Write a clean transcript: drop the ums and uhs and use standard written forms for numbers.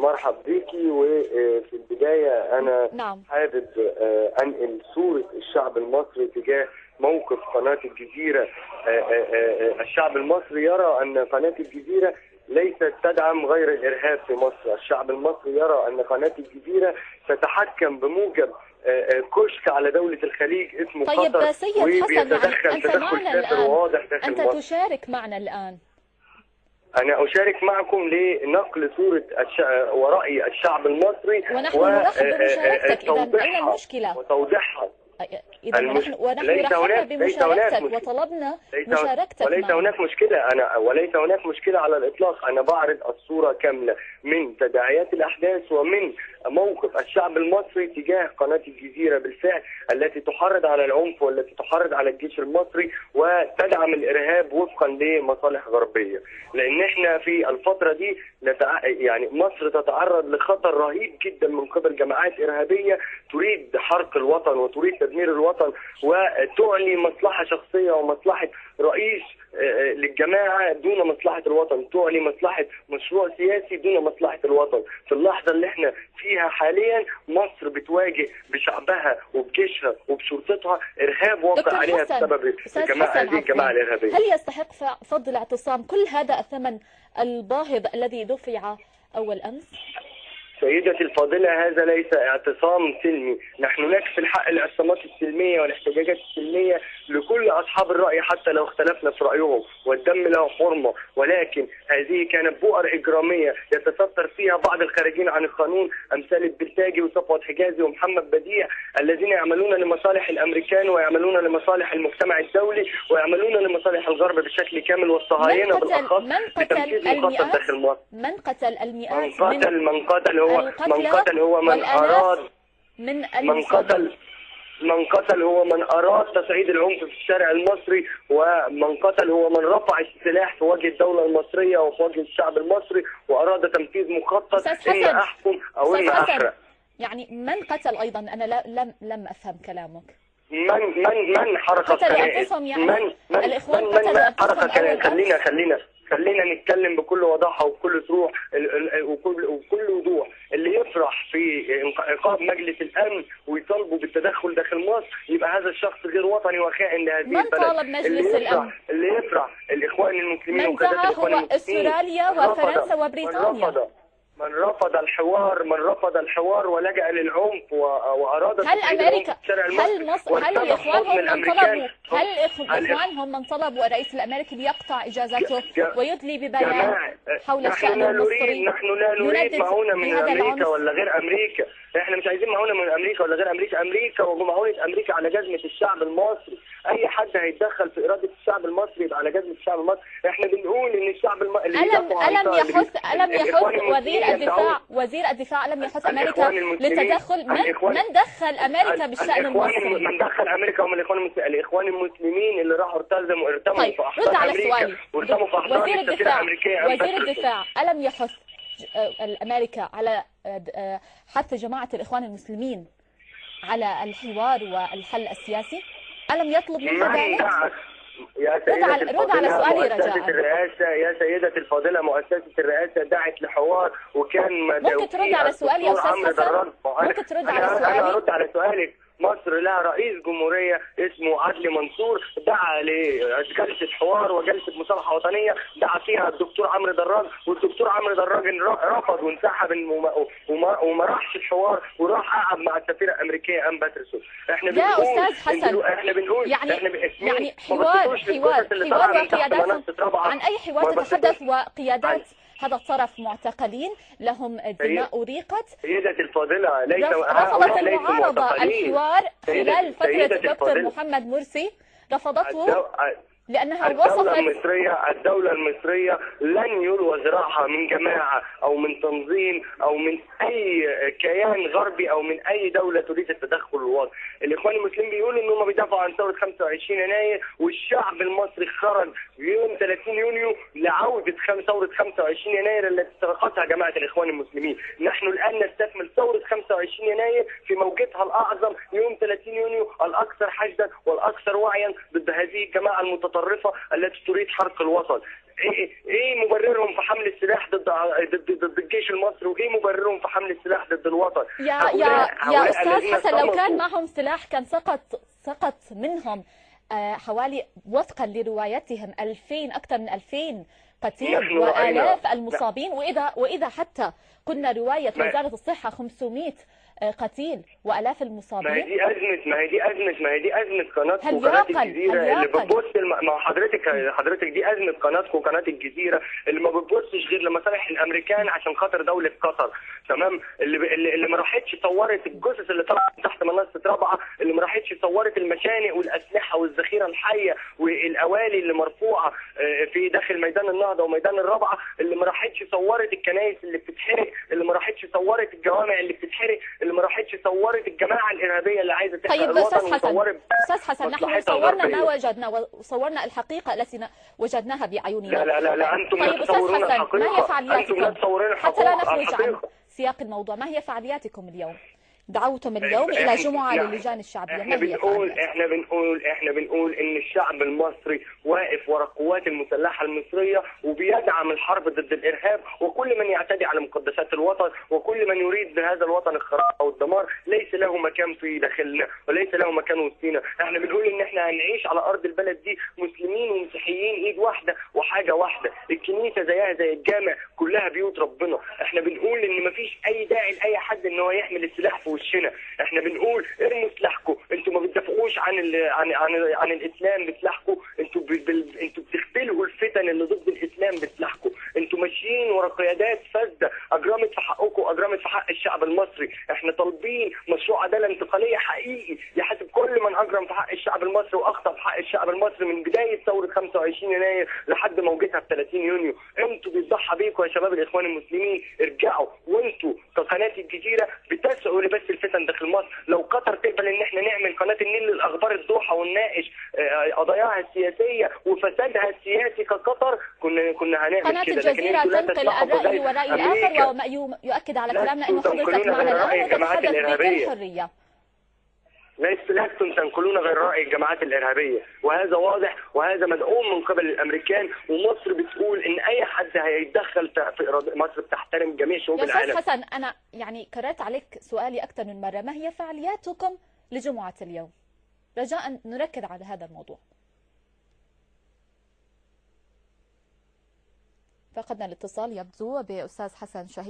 مرحب بيكي. وفي البداية أنا نعم. حابب أنقل صورة الشعب المصري تجاه موقف قناة الجزيرة. الشعب المصري يرى أن قناة الجزيرة ليست تدعم غير الإرهاب في مصر. الشعب المصري يرى أن قناة الجزيرة تتحكم بموجب كشك على دولة الخليج اسمه طيب قطر، سيد حسن، يعني أنت تدخل معنا كافر وواضح داخل أنت مصر. تشارك معنا الآن. أنا أشارك معكم لنقل صورة ورأي الشعب المصري ونحن نرحب بمشاركتك. إذا أين المشكلة؟ وتوضيحها. إذا ونحن رحبنا بمشاركتك وطلبنا مشاركتك. وليس هناك مشكلة. وليس هناك مشكلة على الإطلاق. أنا بعرض الصورة كاملة من تداعيات الأحداث ومن موقف الشعب المصري تجاه قناة الجزيرة بالفعل، التي تحرض على العنف والتي تحرض على الجيش المصري وتدعم الإرهاب وفقا لمصالح غربية. لأن احنا في الفترة دي يعني مصر تتعرض لخطر رهيب جدا من قبل جماعات إرهابية تريد حرق الوطن وتريد تدمير الوطن وتعني مصلحة شخصية ومصلحة رئيس للجماعة دون مصلحة الوطن، تعني مصلحة مشروع سياسي دون مصلحة الوطن. في اللحظة اللي احنا فيها حاليا مصر بتواجه بشعبها وبجيشها وبشرطتها إرهاب واقع عليها بسبب هذه الجماعة الإرهابية. هل يستحق فض الاعتصام كل هذا الثمن الباهظ الذي دفع أول أمس؟ سيدتي الفاضلة، هذا ليس اعتصام سلمي. نحن نكفل حق الاعتصامات السلمية والاحتجاجات السلمية لكل أصحاب الرأي حتى لو اختلفنا في رأيهم، والدم له حرمة. ولكن هذه كانت بؤر إجرامية يتستر فيها بعض الخارجين عن القانون أمثال البلتاجي وصفوت حجازي ومحمد بديع، الذين يعملون لمصالح الأمريكان ويعملون لمصالح المجتمع الدولي ويعملون لمصالح الغرب بشكل كامل، والصهاينة بالأخص بتنفيذ مخطط داخل مصر. من قتل المئات؟ من قتل هو من أراد من قتل هو من أراد تصعيد العنف في الشارع المصري، ومن قتل هو من رفع السلاح في وجه الدولة المصرية وفي وجه الشعب المصري وأراد تنفيذ مخطط إما أحكم أو إما أحرق. يعني من قتل أيضا؟ أنا لم أفهم كلامك. من حرق الكنائس؟ يعني الإخوان قتلوا أنفسهم. خلينا نتكلم بكل وضاحة وبكل صروح وكل وضوح. اللي يفرح في إنقاذ مجلس الأمن ويطالبوا بالتدخل داخل مصر يبقى هذا الشخص غير وطني وخائن لهذه البلد. من طالب مجلس الأمن؟ اللي يفرح الإخوان المسلمين من دعا هو أستراليا وفرنسا وبريطانيا. من رفض الحوار ولجأ للعنف وأراد هل أمريكا هل الإخوان هم من طلبوا الرئيس الأمريكي ليقطع إجازته ويدلي ببيان حول الشأن المصري؟ نحن لا نريد معونة من أمريكا ولا غير أمريكا. احنا مش عايزين معونة من أمريكا ولا غير أمريكا. أمريكا ومعونة أمريكا على جزمة الشعب المصري. أي حد هيتدخل في إرادة الشعب المصري يبقى على جزمة الشعب المصري. احنا بنقول إن الشعب المصري ألم يحث وزير الدفاع ألم يحث أمريكا للتدخل؟ من دخل أمريكا بالشأن المصري؟ من دخل أمريكا هم الإخوان المسلمين اللي راحوا ارتموا طيب في أحضان أمريكا وارتموا في أحضان السفيرة الأمريكية. وزير الدفاع ألم يحث أمريكا على حث جماعة الإخوان المسلمين على الحوار والحل السياسي؟ ألم يطلب منها ذلك؟ رد على سؤالي رجاء. يا سيدتي الفاضلة، مؤسسة الرئاسة دعت لحوار وكان ممكن ترد على سؤالي يا أستاذ حسن؟ ممكن ترد على سؤالي؟ أنا أرد على سؤالك. مصر لها رئيس جمهورية اسمه عدلي منصور دعا لجلسة حوار وجلسة مصالحة وطنية دعا فيها الدكتور عمرو دراج، والدكتور عمرو دراج رفض وانسحب وما راحش الحوار وراح قعد مع السفيرة الأمريكية أم باترسون. احنا يا أستاذ حسن يعني حوار وقيادات عن أي حوار تتحدث؟ وقيادات هذا الطرف معتقلين لهم دماء أريقت. سيدتي الفضيلة، رفضت المعارضة الحوار خلال فترة دكتور محمد مرسي، رفضته لأنها وصفت الدولة المصرية لن يلوى ذراعها من جماعة أو من تنظيم أو من أي كيان غربي أو من أي دولة تريد التدخل الواضح. الإخوان المسلمين بيقولوا إنهم بيدافعوا عن ثورة 25 يناير، والشعب المصري خرج يوم 30 يونيو لعودة ثورة 25 يناير التي استرقتها جماعة الإخوان المسلمين. نحن الآن نستكمل ثورة 25 يناير في موجتها الأعظم يوم 30 يونيو الأكثر حشدا والأكثر وعيا ضد هذه الجماعة المتطرفة التي تريد حرق الوطن. ايه مبررهم في حمل السلاح ضد الجيش المصري، وايه مبررهم في حمل السلاح ضد الوطن؟ يا استاذ حسن، لو كان معهم سلاح كان سقط منهم حوالي وفقا لروايتهم 2000 اكثر من 2000 قتيل والاف المصابين، واذا حتى قلنا روايه وزاره الصحه 500 قتيل والاف المصابين. ما هي دي ازمه قناتكم وقناه الجزيره اللي بتبص مع حضرتك دي ازمه قناتكم وقناه الجزيره اللي ما بتبصش غير لمصالح الامريكان عشان خاطر دوله قطر، تمام؟ اللي ما راحتش صورت الجثث اللي طلعت تحت منصه رابعه، اللي ما راحتش صورت المشانق والاسلحه والذخيره الحيه والاوالي اللي مرفوعه في داخل ميدان النهضه وميدان الرابعه، اللي ما راحتش صورت الكنائس اللي بتتحرق، اللي ما راحتش صورت الجوامع اللي بتتحرق، اللي ما راحتش صورت الجماعه الارهابيه اللي عايزه تحرق الوطن. استاذ حسن نحن صورنا ما وجدنا وصورنا الحقيقه التي وجدناها باعيننا. لا انتم طيب استاذ حسن، ما هي فعالياتكم حتى لا نخرج عن سياق الموضوع؟ ما هي فعالياتكم اليوم؟ دعوتم اليوم الى جمعه للجان الشعبيه، ما هي احنا بنقول ان الشعب المصري واقف ورا القوات المسلحه المصريه وبيدعم الحرب ضد الارهاب وكل من يعتدي على مقدسات الوطن وكل من يريد بهذا الوطن الخراب والدمار. ليس له مكان في داخلنا وليس له مكان وسطينا. احنا بنقول ان احنا هنعيش على ارض البلد دي مسلمين ومسيحيين ايد واحده وحاجه واحده. الكنيسه زيها زي الجامع، كلها بيوت ربنا. احنا بنقول ان مفيش اي داعي لاي حد ان هو يحمل السلاح في وشنا. احنا بنقول ارموا سلاحكم، انتوا ما بتدافعوش عن الاسلام بسلاحكم، انتوا بتختلقوا الفتن اللي ضد الاسلام بسلاحكم، انتوا ماشيين ورا قيادات فاسده اجرمت في حقكم واجرمت في حق الشعب المصري. احنا طالبين مشروع عداله انتقاليه حقيقي يحاسب كل من اجرم في حق الشعب المصري واخطا في حق الشعب المصري من بدايه ثوره 25 يناير لحد موجتها في 30 يونيو. انتوا بيتضحى بيكم يا شباب الاخوان المسلمين، ارجعوا. وانتوا كقناه الجزيره بتسعوا لبث الفتن داخل مصر. لو قطر تقبل ان احنا نعمل قناه النيل للاخبار الضحى ونناقش قضاياها السياسيه وفسادها السياسي كقطر كنا هنعمل قناه الجزيره تنقل الراي والراي الاخر، وما يؤكد على كلامنا انه حضرتك معنا الان وتتحدث بكل حريه. لستم تنقلون غير رأي الجماعات الإرهابية، وهذا واضح وهذا مدعوم من قبل الأمريكان. ومصر بتقول إن أي حد هيتدخل في إرادة مصر بتحترم جميع شعوب العالم. يا أستاذ حسن، أنا كررت عليك سؤالي أكثر من مرة، ما هي فعالياتكم لجمعة اليوم؟ رجاء نركز على هذا الموضوع. فقدنا الاتصال يبدو بأستاذ حسن شهيد.